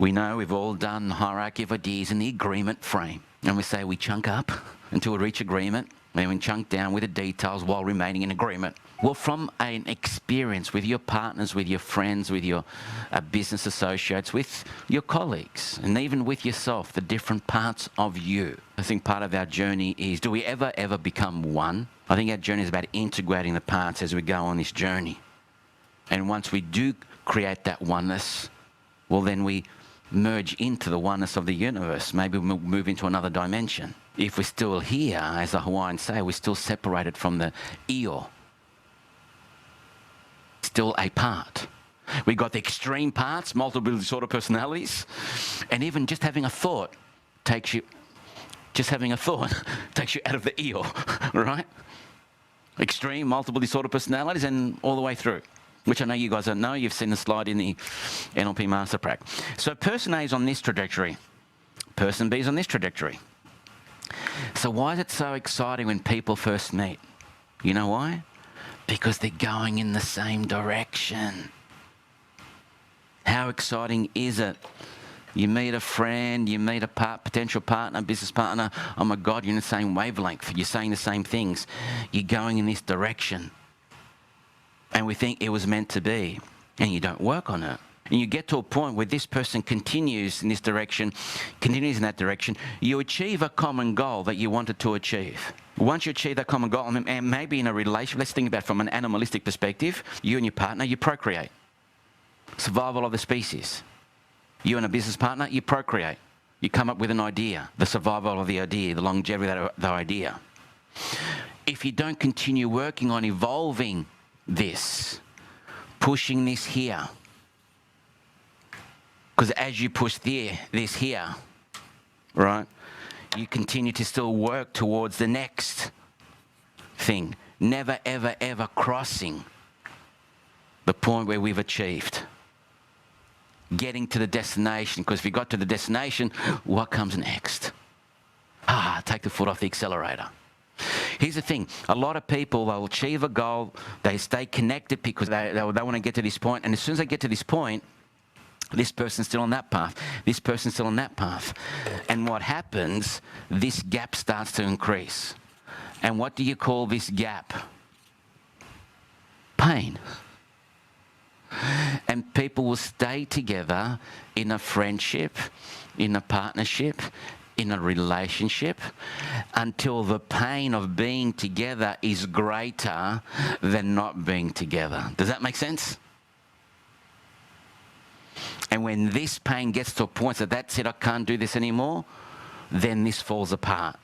We know we've all done hierarchy of ideas in the agreement frame. And we say we chunk up until we reach agreement, and we chunk down with the details while remaining in agreement. Well, from an experience with your partners, with your friends, with your business associates, with your colleagues, and even with yourself, the different parts of you. I think part of our journey is, do we ever become one? I think our journey is about integrating the parts as we go on this journey. And once we do create that oneness, well, then we merge into the oneness of the universe. Maybe we'll move into another dimension. If we're still here, as the Hawaiians say, we're still separated from the io. Still a part. We got the extreme parts, multiple disorder personalities, and even just having a thought takes you out of the io, right? Extreme, multiple disorder personalities, and all the way through, which I know you guys don't know. You've seen the slide in the NLP Master Prac. So person A is on this trajectory. Person B is on this trajectory. So why is it so exciting when people first meet? You know why? Because they're going in the same direction. How exciting is it? You meet a friend, you meet a potential partner, business partner. Oh my God, you're in the same wavelength. You're saying the same things. You're going in this direction. And we think it was meant to be. And you don't work on it. And you get to a point where this person continues in this direction, continues in that direction. You achieve a common goal that you wanted to achieve. Once you achieve that common goal, and maybe in a relationship, let's think about it from an animalistic perspective, you and your partner, you procreate. Survival of the species. You and a business partner, you procreate. You come up with an idea, the survival of the idea, the longevity of the idea. If you don't continue working on evolving this, pushing this here, because as you push this here, right, you continue to still work towards the next thing, never, ever crossing the point where we've achieved. Getting to the destination, because if we got to the destination, what comes next? Take the foot off the accelerator. Here's the thing, a lot of people, they'll achieve a goal, they stay connected because they want to get to this point, and as soon as they get to this point, this person's still on that path, this person's still on that path. And what happens, this gap starts to increase. And what do you call this gap? Pain. And people will stay together in a friendship, in a partnership, in a relationship, until the pain of being together is greater than not being together. Does that make sense? And when this pain gets to a point that that's it, I can't do this anymore, then this falls apart.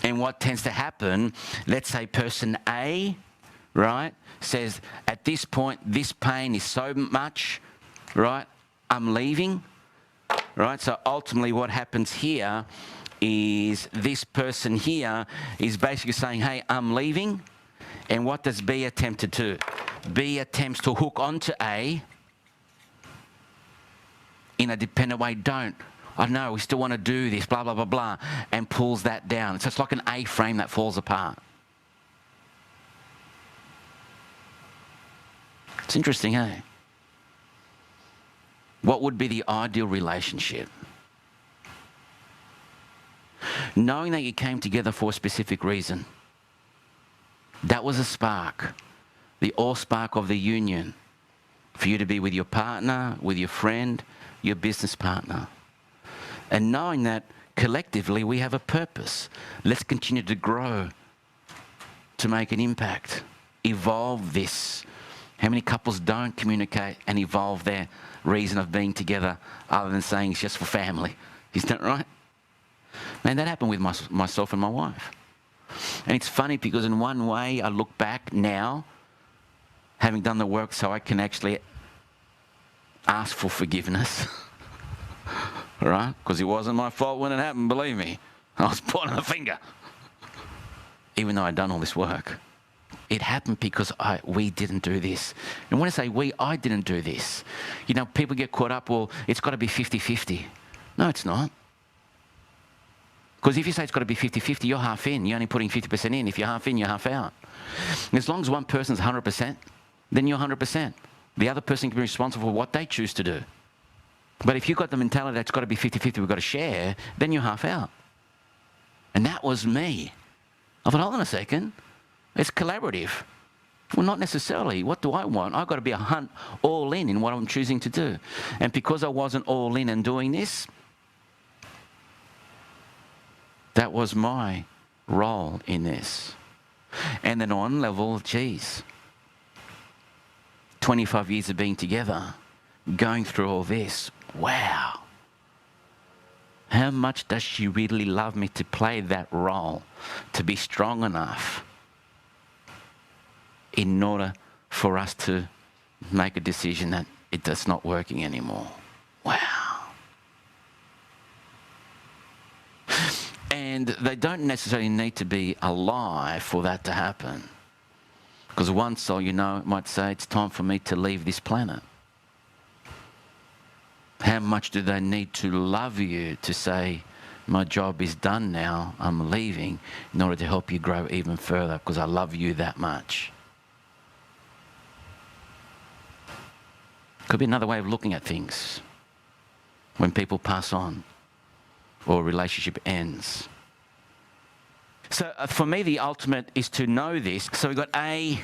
And what tends to happen, let's say person A, right, says, at this point, this pain is so much, right, I'm leaving, right? So ultimately what happens here is this person here is basically saying, hey, I'm leaving. And what does B attempt to do? B attempts to hook onto A in a dependent way. Don't. I know, we still want to do this, blah, blah, blah, blah, and pulls that down. So it's like an A-frame that falls apart. It's interesting, eh? What would be the ideal relationship? Knowing that you came together for a specific reason. That was a spark. The all-spark of the union. For you to be with your partner, with your friend, your business partner. And knowing that collectively we have a purpose. Let's continue to grow, to make an impact, evolve this. How many couples don't communicate and evolve their reason of being together other than saying it's just for family? Isn't that right? Man, that happened with myself and my wife. And it's funny because in one way I look back now, having done the work so I can actually ask for forgiveness. Right? Because it wasn't my fault when it happened, believe me. I was pointing the finger. Even though I'd done all this work. It happened because we didn't do this. And when I say we, I didn't do this. You know, people get caught up, well, it's got to be 50-50. No, it's not. Because if you say it's got to be 50-50, you're half in. You're only putting 50% in. If you're half in, you're half out. And as long as one person's 100%, then you're 100%. The other person can be responsible for what they choose to do. But if you've got the mentality that's got to be 50-50, we've got to share, then you're half out. And that was me. I thought, hold on a second. It's collaborative. Well, not necessarily. What do I want? I've got to be all in what I'm choosing to do. And because I wasn't all in and doing this, that was my role in this. And then on level, geez, 25 years of being together, going through all this, wow. How much does she really love me to play that role, to be strong enough in order for us to make a decision that it's not working anymore? Wow. And they don't necessarily need to be alive for that to happen. Because one soul, might say, it's time for me to leave this planet. How much do they need to love you to say, my job is done now, I'm leaving, in order to help you grow even further because I love you that much? Could be another way of looking at things when people pass on or a relationship ends. So for me, the ultimate is to know this. So we've got A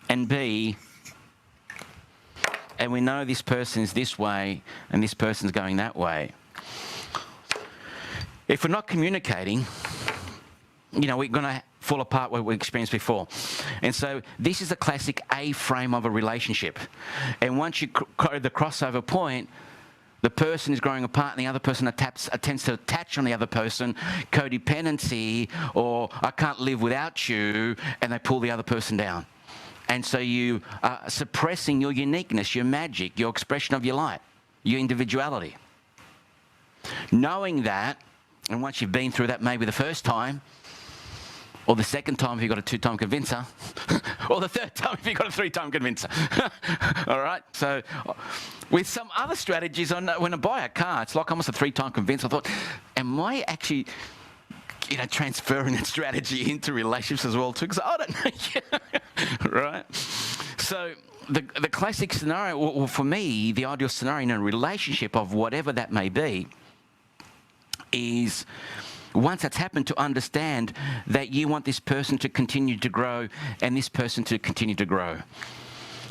and B, and we know this person's this way and this person's going that way. If we're not communicating, we're going to fall apart what we experienced before. And so this is the classic A-frame of a relationship. And once you go the crossover point, the person is growing apart and the other person tends to attach on the other person, codependency, or I can't live without you, and they pull the other person down. And so you are suppressing your uniqueness, your magic, your expression of your light, your individuality. Knowing that, and once you've been through that maybe the first time, or the second time if you've got a 2-time convincer, or the third time if you've got a 3-time convincer. All right? So with some other strategies, when I buy a car, it's like almost a 3-time convincer. I thought, am I actually transferring that strategy into relationships as well too? Because I don't know. Right? So the classic scenario, or for me, the ideal scenario in a relationship of whatever that may be, is once that's happened, to understand that you want this person to continue to grow and this person to continue to grow.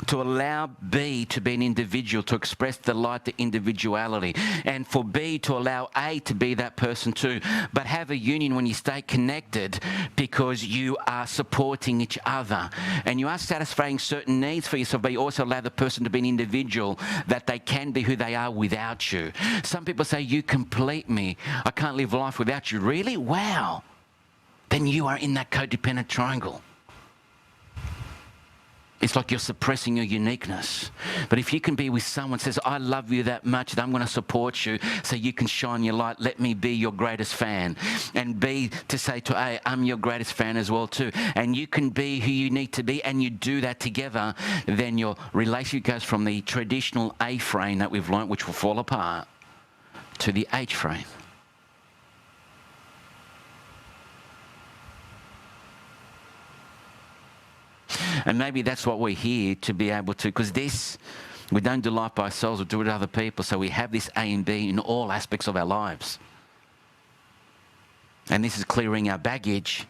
To allow B to be an individual, to express the light, the individuality. And for B to allow A to be that person too. But have a union when you stay connected because you are supporting each other. And you are satisfying certain needs for yourself, but you also allow the person to be an individual, that they can be who they are without you. Some people say, you complete me. I can't live life without you. Really? Wow. Then you are in that codependent triangle. It's like you're suppressing your uniqueness. But if you can be with someone who says, I love you that much, that I'm going to support you so you can shine your light, let me be your greatest fan. And B, to say to A, I'm your greatest fan as well too. And you can be who you need to be, and you do that together, then your relationship goes from the traditional A frame that we've learnt, which will fall apart, to the H frame. And maybe that's what we're here to be able to, because we don't do life by ourselves, we do it with other people. So we have this A and B in all aspects of our lives. And this is clearing our baggage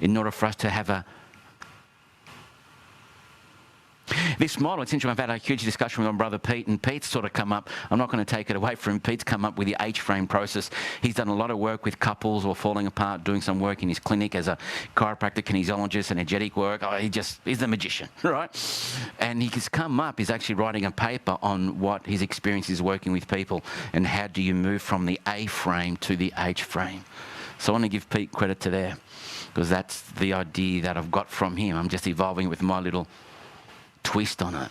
in order for us to have this model. It's interesting, I've had a huge discussion with my brother Pete, and Pete's sort of come up, I'm not going to take it away from him, Pete's come up with the H-frame process. He's done a lot of work with couples or falling apart, doing some work in his clinic as a chiropractor, kinesiologist, energetic work. He's a magician, right? And he's come up, he's actually writing a paper on what his experience is working with people and how do you move from the A-frame to the H-frame. So I want to give Pete credit to there, because that's the idea that I've got from him. I'm just evolving with my little twist on it.